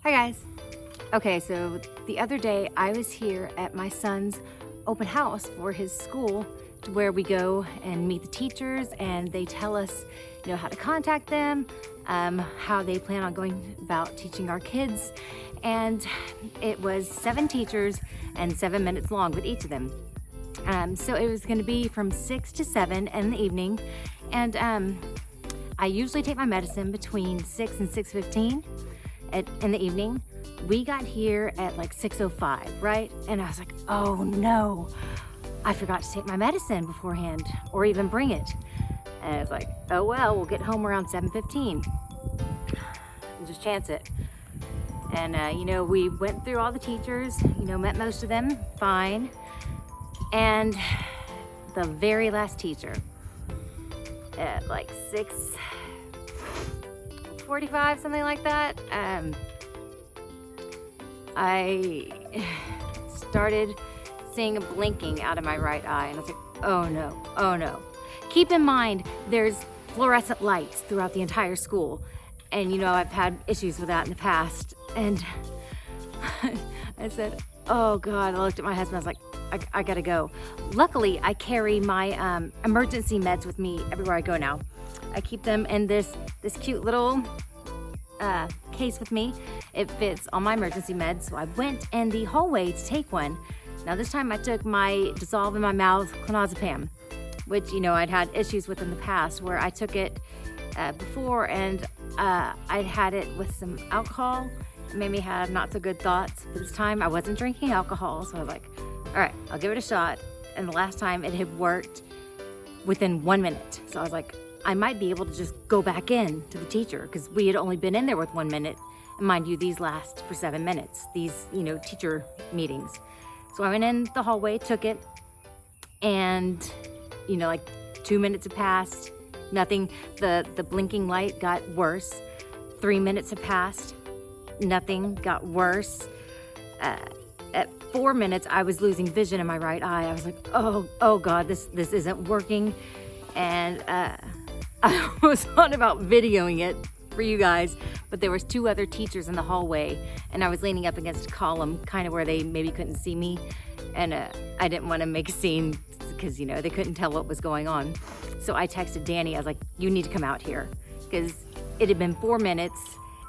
Hi guys. Okay, so the other day I was here at my son's open house for his school, to where we go and meet the teachers and they tell us, how to contact them, how they plan on going about teaching our kids. And it was 7 teachers and 7 minutes long with each of them. So it was going to be from 6 to 7 in the evening. And I usually take my medicine between 6 and 6:15 in the evening. We got here at like 6:05, right? And I was like, oh no, I forgot to take my medicine beforehand or even bring it. And I was like, oh well, we'll get home around 7:15. Just chance it. And we went through all the teachers, met most of them, fine. And the very last teacher at like 6:45, something like that, I started seeing a blinking out of my right eye, and I was like, oh no. Keep in mind, there's fluorescent lights throughout the entire school, and I've had issues with that in the past. And I said, oh God, I looked at my husband, I was like, I gotta go. Luckily, I carry my emergency meds with me everywhere I go now. I keep them in this cute little case with me. It fits all my emergency meds. So I went in the hallway to take one. Now this time I took my dissolve in my mouth clonazepam, which I'd had issues with in the past, where I took it before and I'd had it with some alcohol. It made me have not so good thoughts. But this time I wasn't drinking alcohol, so I was like, all right, I'll give it a shot. And the last time it had worked within 1 minute. So I was like, I might be able to just go back in to the teacher, because we had only been in there with 1 minute. And mind you, these last for 7 minutes, these, teacher meetings. So I went in the hallway, took it, and, like 2 minutes had passed, nothing. The blinking light got worse. 3 minutes had passed, nothing, got worse. At 4 minutes, I was losing vision in my right eye. I was like, oh God, this isn't working. And I was on about videoing it for you guys, but there was 2 other teachers in the hallway, and I was leaning up against a column, kind of where they maybe couldn't see me. And I didn't want to make a scene because, they couldn't tell what was going on. So I texted Danny, I was like, you need to come out here, because it had been 4 minutes.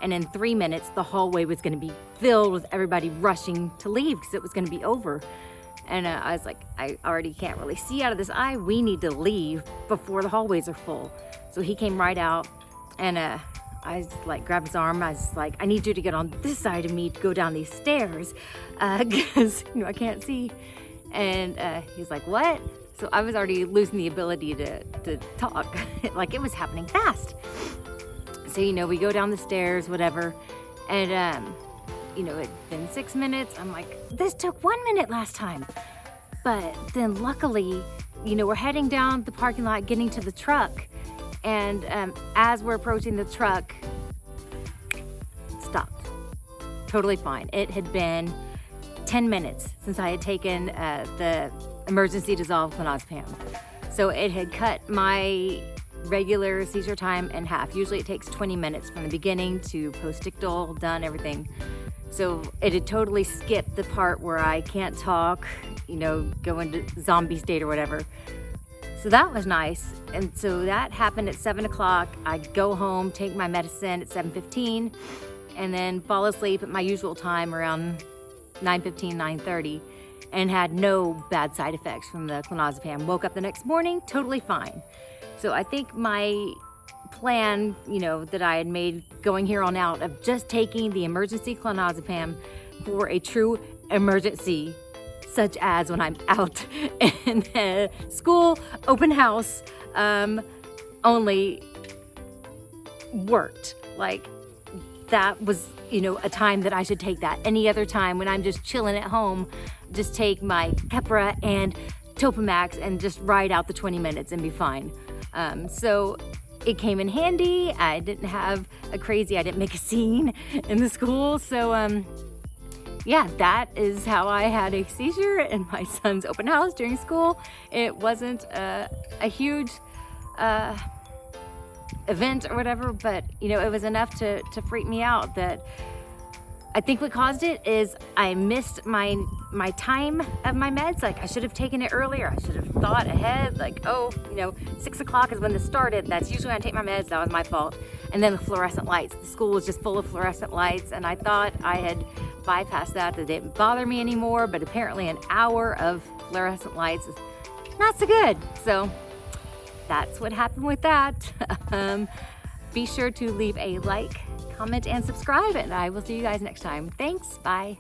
And in 3 minutes, the hallway was going to be filled with everybody rushing to leave because it was going to be over. And I was like, I already can't really see out of this eye. We need to leave before the hallways are full. So he came right out, and I just like grabbed his arm. I was like, I need you to get on this side of me to go down these stairs because I can't see. And he's like, what? So I was already losing the ability to talk. Like, it was happening fast. So, we go down the stairs, whatever, and, it'd been 6 minutes. I'm like, this took 1 minute last time. But then luckily, we're heading down the parking lot, getting to the truck, and as we're approaching the truck, stopped. Totally fine. It had been 10 minutes since I had taken the emergency dissolve clonazepam. So it had cut my regular seizure time in half. Usually it takes 20 minutes from the beginning to postictal, done, everything. So it had totally skipped the part where I can't talk, go into zombie state or whatever. So that was nice. And so that happened at 7 o'clock. I go home, take my medicine at 7:15, and then fall asleep at my usual time around 9:15, 9:30, and had no bad side effects from the clonazepam. Woke up the next morning, totally fine. So I think my plan, that I had made going here on out of just taking the emergency clonazepam for a true emergency, such as when I'm out in a school open house, only worked. Like, that was, a time that I should take that. Any other time when I'm just chilling at home, just take my Keppra and Topamax and just ride out the 20 minutes and be fine. So it came in handy. I didn't make a scene in the school. So, yeah, that is how I had a seizure in my son's open house during school. It wasn't a huge event or whatever, but it was enough to freak me out that I think what caused it is I missed my time of my meds. Like I should have taken it earlier. I should have thought ahead, like, oh, 6 o'clock is when this started. That's usually when I take my meds. That was my fault. And then the fluorescent lights. The school was just full of fluorescent lights, and I thought I had bypassed that. It didn't bother me anymore, but apparently an hour of fluorescent lights is not so good. So that's what happened with that. Be sure to leave a like, comment, and subscribe, and I will see you guys next time. Thanks, bye.